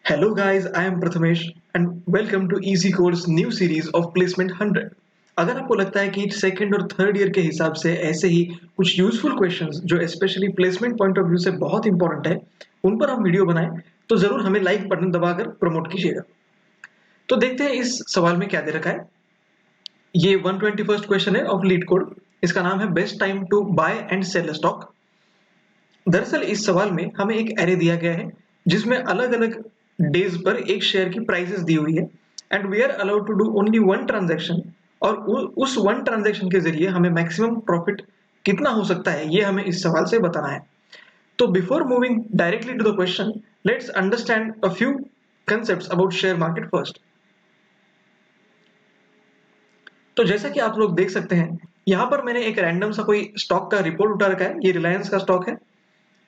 Hello guys, I am Prathamesh and welcome to Easy Code's new series of Placement 100। अगर आपको लगता है कि सेकंड और थर्ड ईयर के हिसाब से ऐसे ही कुछ यूजफुल क्वेश्चंस जो specially placement point of view से बहुत इंपॉर्टेंट है उन पर हम वीडियो बनाएं तो जरूर हमें लाइक बटन दबाकर प्रमोट कीजिएगा। तो देखते हैं इस सवाल में क्या दे रखा है। ये 121st क्वेश्चन है ऑफ लीड कोड। इसका नाम है best time to buy and sell stock. दरअसल इस सवाल में हमें एक एरे दिया गया है जिसमें अलग अलग डेज पर एक शेयर की प्राइसेस दी हुई है and we are allowed to do only one transaction और उस वन ट्रांजैक्शन के जरिए हमें मैक्सिमम प्रॉफिट कितना हो सकता है ये हमें इस सवाल से बताना है। तो before moving directly to the question, let's understand a few concepts about share market first. तो जैसा कि आप लोग देख सकते हैं यहाँ पर मैंने एक रैंडम सा कोई स्टॉक का रिपोर्ट उठा रखा है। ये रिलायंस का स्टॉक है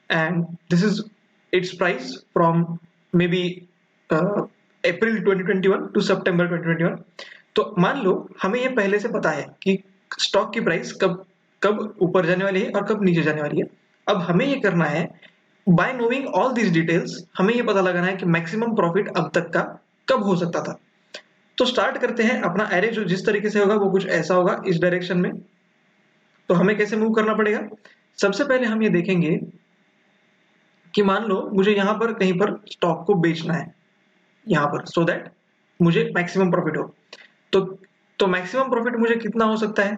and this is its price from maybe April 2021 to September 2021। तो मान लो हमें ये पहले से पता है कि स्टॉक की प्राइस कब कब ऊपर जाने वाली है और कब नीचे जाने वाली है। अब हमें ये करना है bye knowing all these details हमें ये पता लगाना है कि मैक्सिमम प्रॉफिट अब तक का कब हो सकता था। तो स्टार्ट करते हैं अपना एरे जो जिस तरीके से होगा वो कुछ ऐसा होगा इस डायरेक्शन में। तो हमें कैसे मूव करना पड़ेगा, सबसे पहले हम ये देखेंगे कि मान लो मुझे यहाँ पर कहीं पर स्टॉक को बेचना है यहाँ पर सो दैट मुझे मैक्सिमम प्रॉफिट हो। तो तो मैक्सिमम प्रॉफिट मुझे कितना हो सकता है,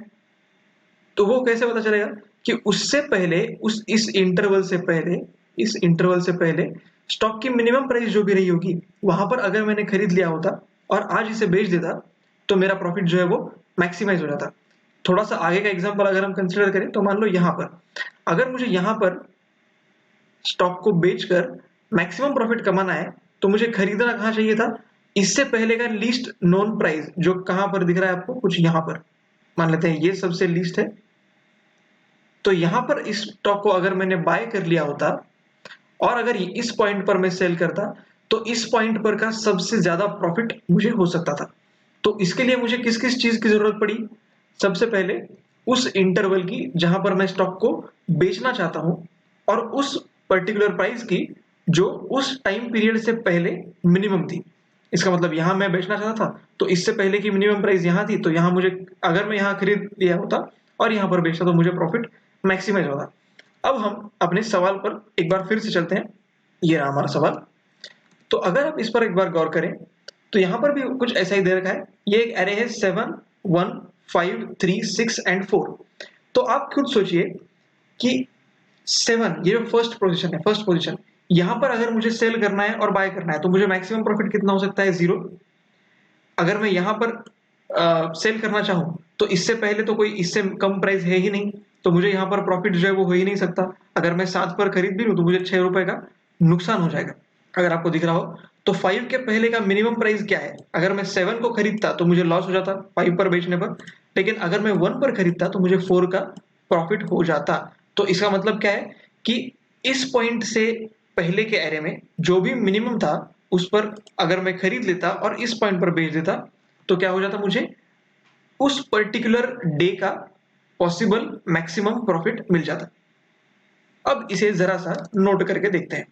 तो वो कैसे पता चलेगा कि उससे पहले इस इंटरवल से पहले स्टॉक की मिनिमम प्राइस जो भी रही होगी वहां पर अगर मैंने खरीद लिया होता और आज इसे बेच देता तो मेरा प्रॉफिट जो है वो मैक्सिमाइज हो जाता। थोड़ा सा आगे का एग्जांपल अगर हम कंसिडर करें तो मान लो यहाँ पर अगर मुझे यहाँ पर स्टॉक को बेचकर मैक्सिमम प्रॉफिट कमाना है तो मुझे खरीदना कहाँ चाहिए था, इससे पहले का लीस्ट नोन प्राइस जो कहां पर दिख रहा है आपको, कुछ यहां पर मान लेते हैं ये सबसे लीस्ट है। तो यहां पर इस स्टॉक को अगर मैंने बाय कर लिया होता और अगर इस पॉइंट पर मैं सेल करता तो इस पॉइंट पर का सबसे ज्यादा प्रॉफिट मुझे हो सकता था। तो इसके लिए मुझे किस किस चीज की जरूरत पड़ी, सबसे पहले उस इंटरवल की जहां पर मैं स्टॉक को बेचना चाहता हूं और उस पर्टिकुलर प्राइस की जो उस टाइम पीरियड से पहले मिनिमम थी। इसका मतलब यहां मैं बेचना चाहता था तो इससे पहले की मिनिमम प्राइस यहां थी, तो यहां मुझे अगर मैं यहां खरीद लिया होता और यहां पर बेचता तो मुझे प्रॉफिट मैक्सिमाइज होता। अब हम अपने सवाल पर एक बार फिर से चलते हैं। ये रहा हमारा सवाल। तो अगर आप इस पर एक बार गौर करें तो यहां पर भी कुछ ऐसा ही दे रखा है। ये एक एरे है 7 1 5 3 6 एंड 4। तो आप खुद सोचिए कि 7 ये जो फर्स्ट पोजीशन यहां पर अगर मुझे सेल करना है और बाय करना है तो मुझे मैक्सिमम प्रॉफिट कितना हो सकता है, 0। अगर मैं यहां पर सेल करना चाहूं तो इससे पहले तो कोई इससे कम प्राइस है ही नहीं, तो मुझे यहां पर प्रॉफिट जो है वो हो ही नहीं सकता। अगर मैं 7 पर खरीद भी लूं तो मुझे 6 रुपए का नुकसान हो जाएगा। अगर आपको दिख रहा हो तो 5 के पहले का मिनिमम प्राइस क्या है, अगर मैं 7 को खरीदता तो मुझे लॉस हो जाता 5 पर बेचने पर, लेकिन अगर मैं 1 पर खरीदता तो मुझे 4 का प्रॉफिट हो जाता। तो इसका मतलब क्या है कि इस पॉइंट से पहले के एरे में जो भी मिनिमम था उस पर अगर मैं खरीद लेता और इस पॉइंट पर बेच देता तो क्या हो जाता, मुझे उस पर्टिकुलर डे का पॉसिबल मैक्सिमम प्रॉफिट मिल जाता। अब इसे जरा सा नोट करके देखते हैं।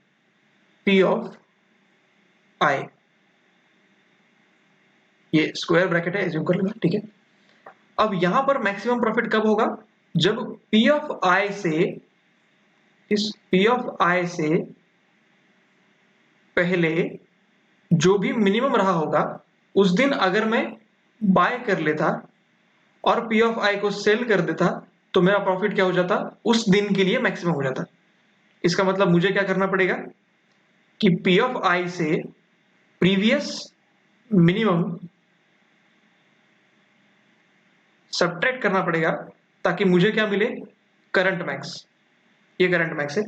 पी ऑफ आई, ये स्क्वायर ब्रैकेट है, एज्यूम कर लेना, ठीक है। अब यहां पर मैक्सिमम प्रॉफिट कब होगा, जब पी ऑफ आई से इस पी ऑफ आई से पहले जो भी मिनिमम रहा होगा उस दिन अगर मैं बाय कर लेता और पी ऑफ आई को सेल कर देता तो मेरा प्रॉफिट क्या हो जाता, उस दिन के लिए मैक्सिमम हो जाता। इसका मतलब मुझे क्या करना पड़ेगा कि पी ऑफ आई से प्रीवियस मिनिमम सब्ट्रैक्ट करना पड़ेगा ताकि मुझे क्या मिले, करंट मैक्स। ये करंट मैक्स है।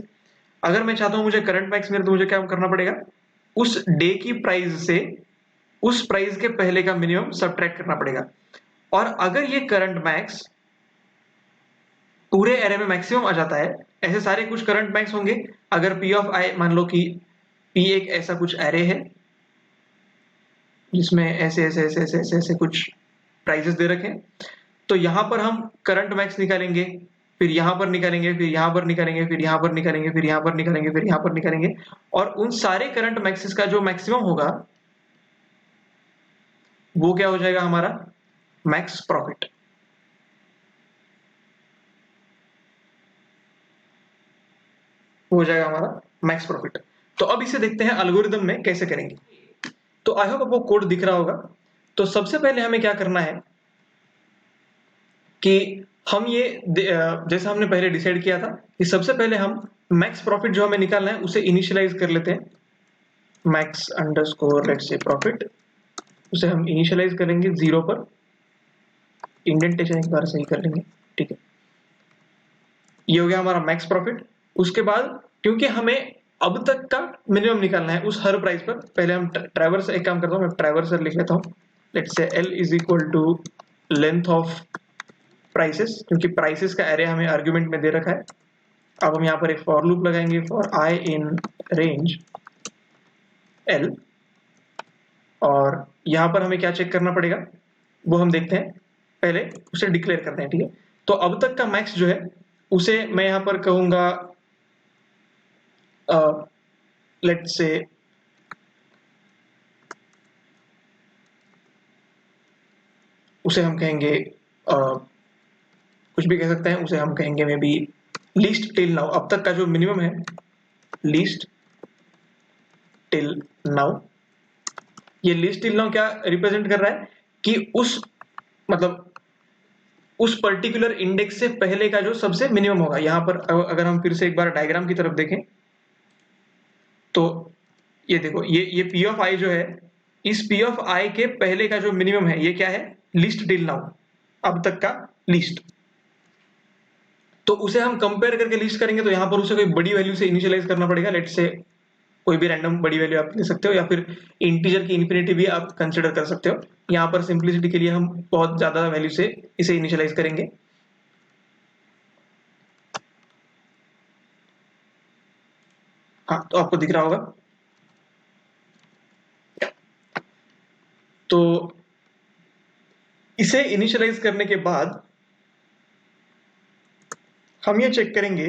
अगर मैं चाहता हूं मुझे करंट मैक्स मिले तो मुझे क्या करना पड़ेगा, उस डे की प्राइस से उस प्राइस के पहले का मिनिमम सब्ट्रैक्ट करना पड़ेगा। और अगर ये करंट मैक्स पूरे एरे में मैक्सिमम आ जाता है, ऐसे सारे कुछ करंट मैक्स होंगे। अगर पी ऑफ आई मान लो कि पी एक ऐसा कुछ एरे है जिसमें ऐसे ऐसे ऐसे ऐसे ऐसे कुछ प्राइसेस दे रखे हैं, तो यहां पर हम करंट मैक्स निकालेंगे फिर यहाँ पर निकालेंगे, फिर यहाँ पर निकालेंगे, फिर यहाँ पर निकालेंगे, फिर यहाँ पर निकालेंगे, फिर यहाँ पर निकालेंगे, और उन सारे करंट मैक्सेस का जो मैक्सिमम होगा वो क्या हो जाएगा हमारा मैक्स प्रॉफिट। हो जाएगा हमारा मैक्स प्रॉफिट। तो अब इसे देखते हैं एल्गोरिदम में कैसे करेंगे। तो आई होप आपको कोड दिख रहा होगा। तो सबसे पहले हमें क्या करना है कि हम ये जैसा हमने पहले डिसाइड किया था कि सबसे पहले हम मैक्स प्रॉफिट जो हमें निकालना है उसे इनिशियलाइज कर लेते हैं। Max underscore let's say profit, उसे हम इनिशियलाइज करेंगे 0 पर। इंडेंटेशन एक बार सही कर लेंगे, ठीक है। ये हो गया हमारा मैक्स प्रॉफिट। उसके बाद क्योंकि हमें अब तक का मिनिमम निकालना है उस हर प्राइस पर, पहले हम ट्रैवर्स, एक काम करता हूँ मैं ट्रैवर्सर लिख लेता हूँ। Let's say L is equal to length of prices, क्योंकि प्राइसेस का एरे हमें आर्गुमेंट में दे रखा है। अब हम यहाँ पर एक फॉर लूप लगाएंगे for i in range L, और यहाँ पर हमें क्या चेक करना पड़ेगा वो हम देखते हैं। पहले उसे डिक्लेयर करते हैं, ठीक है। तो अब तक का मैक्स जो है उसे मैं यहाँ पर कहूंगा लेट्स से उसे हम कहेंगे कुछ भी कह सकते हैं, उसे हम कहेंगे may be least till now. अब तक का जो मिनिमम है लीस्ट टिल नाउ। ये लीस्ट टिल नाउ क्या रिप्रेजेंट कर रहा है कि उस मतलब उस पर्टिकुलर इंडेक्स से पहले का जो सबसे मिनिमम होगा। यहां पर अगर हम फिर से एक बार डायग्राम की तरफ देखें तो ये देखो, ये P ऑफ I जो है, इस P ऑफ I के पहले का जो मिनिमम है ये क्या है लिस्ट टिल नाउ, अब तक का लिस्ट। तो उसे हम कंपेयर करके लिस्ट करेंगे तो यहां पर उसे कोई बड़ी वैल्यू से इनिशियलाइज करना पड़ेगा। लेट्स से कोई भी रैंडम बड़ी वैल्यू आप ले सकते हो, या फिर इंटीजर की इन्फिनिटी भी आप कंसिडर कर सकते हो। यहां पर सिंप्लिसिटी के लिए हम बहुत ज्यादा वैल्यू से इसे इनिशियलाइज करेंगे। हाँ, तो आपको दिख रहा होगा। तो इसे इनिशियलाइज करने के बाद हम ये चेक करेंगे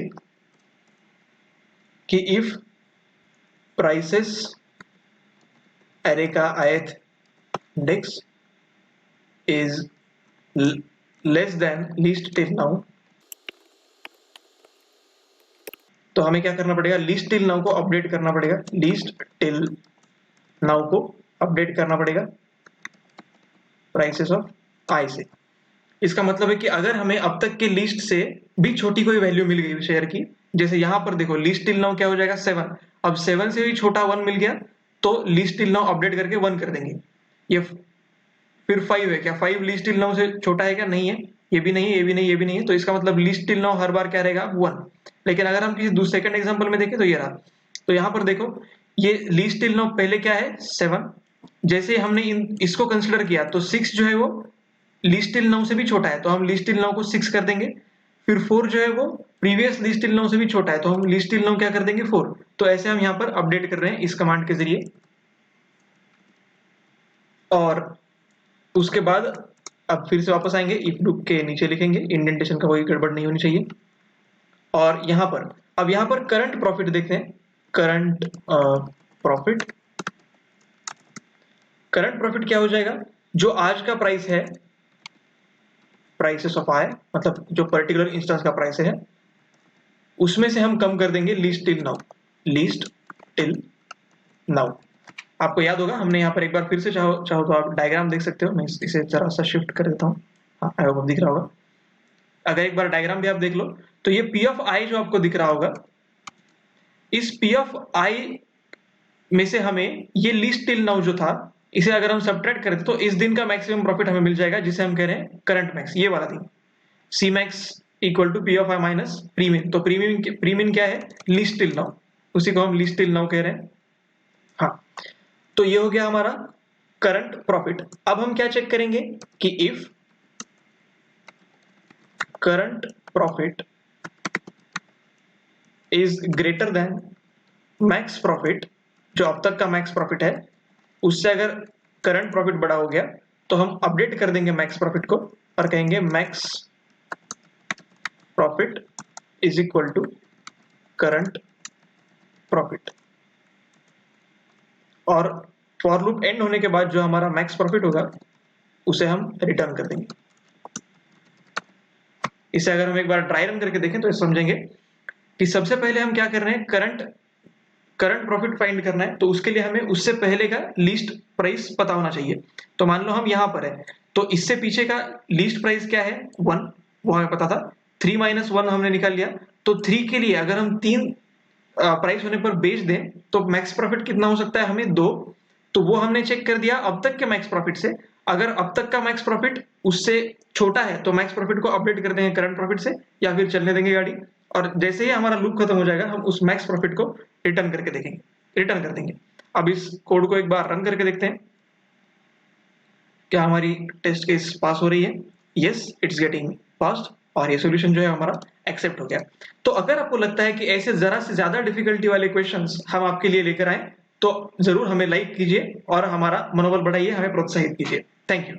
कि इफ प्राइसेस एरे का ith index is less than least till now, तो हमें क्या करना पड़ेगा लीस्ट टिल नाउ को अपडेट करना पड़ेगा। लीस्ट टिल नाउ को अपडेट करना पड़ेगा प्राइसेस ऑफ I से। इसका मतलब है कि अगर हमें अब तक के लिस्ट से भी छोटी कोई वैल्यू मिल गई शेयर की, जैसे यहां पर देखो लिस्ट टिल नाउ क्या हो जाएगा 7, अब 7 से भी छोटा 1 मिल गया तो लिस्ट टिल नाउ अपडेट करके 1 कर देंगे। ये फिर 5 है, क्या 5 लिस्ट टिल नाउ से छोटा है क्या? नहीं है, ये भी नहीं है, ये भी नहीं, ये भी नहीं है। तो इसका मतलब लिस्ट टिल नाउ हर बार क्या रहेगा 1। लेकिन अगर हम किसी दूसरे सेकंड एग्जांपल में देखें तो ये रहा। तो यहां पर देखो ये लिस्ट टिल नाउ पहले क्या है 7, जैसे हमने इसको कंसिडर किया तो 6 जो है वो लिस्ट टिल नाउ से भी छोटा है, तो हम लिस्ट टिल नाउ को 6 कर देंगे। फिर 4 जो है वो प्रीवियस लिस्ट टिल नाउ से भी छोटा है, तो हम लिस्ट टिल नाउ क्या कर देंगे 4। तो ऐसे हम यहाँ पर अपडेट कर रहे हैं इस कमांड के जरिए। और उसके बाद अब फिर से वापस आएंगे, इफ लूप के नीचे लिखेंगे, इंडेंटेशन का कोई गड़बड़ नहीं होनी चाहिए। और यहाँ पर अब यहाँ पर करंट प्रॉफिट देखते हैं। करंट प्रॉफिट, करंट प्रॉफिट क्या हो जाएगा, जो आज का प्राइस है प्राइसेस ऑफ I, मतलब जो पर्टिकुलर इंस्टेंस का प्राइस है उसमें से हम कम कर देंगे least till now. Least till now आपको याद होगा, हमने यहाँ पर एक बार फिर से चाहो तो आप डायग्राम देख सकते हो। मैं इसे जरा सा शिफ्ट कर देता हूँ। हाँ, आई होप दिख रहा होगा। अगर एक बार डायग्राम भी आप देख लो तो ये P ऑफ I जो आपको दिख रहा होगा, इस P ऑफ I में से हमें ये लिस्ट टिल नाउ जो था इसे अगर हम सब्ट्रैक्ट करें तो इस दिन का मैक्सिमम प्रॉफिट हमें मिल जाएगा, जिसे हम कह रहे हैं करंट मैक्स, ये वाला दिन। C max equal to P of I minus प्रीमिन। तो प्रीमिन क्या है लिस्ट टिल नाउ, उसी को हम लिस्ट टिल नाउ कह रहे हैं। हाँ, तो ये हो गया हमारा करंट प्रॉफिट। अब हम क्या चेक करेंगे कि if current profit is greater than max profit, जो अब तक का मैक्स प्रॉफिट है उससे अगर करंट प्रॉफिट बड़ा हो गया तो हम अपडेट कर देंगे मैक्स प्रॉफिट को और कहेंगे max profit is equal to current profit, और फॉर लूप एंड होने के बाद जो हमारा मैक्स प्रॉफिट होगा उसे हम रिटर्न कर देंगे। इसे अगर हम एक बार ट्राई रन करके देखें तो समझेंगे कि सबसे पहले हम क्या कर रहे हैं, करंट प्रॉफिट फाइंड करना है, तो उसके लिए हमें उससे पहले का लीस्ट प्राइस पता होना चाहिए। तो मान लो हम यहां पर है, तो इससे पीछे का लीस्ट प्राइस क्या है 1, वो हमें पता था। 3 - 1 हमने निकाल लिया, तो 3 के लिए अगर हम 3 प्राइस होने पर बेच दें तो मैक्स प्रॉफिट कितना हो सकता है हमें 2, तो वो हमने चेक कर दिया अब तक के मैक्स प्रॉफिट से। अगर अब तक का मैक्स प्रॉफिट उससे छोटा है तो मैक्स प्रॉफिट को अपडेट कर देंगे करंट प्रॉफिट से, या फिर चलने देंगे गाड़ी, और जैसे ही हमारा लूप खत्म हो जाएगा हम उस मैक्स प्रॉफिट को रिटर्न करके देखेंगे, रिटर्न कर देंगे। अब इस कोड को एक बार रन करके देखते हैं क्या हमारी टेस्ट केस पास हो रही है। यस, इट्स गेटिंग पास्ड, और ये सॉल्यूशन जो है हमारा एक्सेप्ट हो गया। तो अगर आपको लगता है कि ऐसे जरा से ज्यादा डिफिकल्टी वाले क्वेश्चंस हम आपके लिए लेकर आए तो जरूर हमें लाइक कीजिए और हमारा मनोबल बढ़ाइए, हमें प्रोत्साहित कीजिए। Thank you.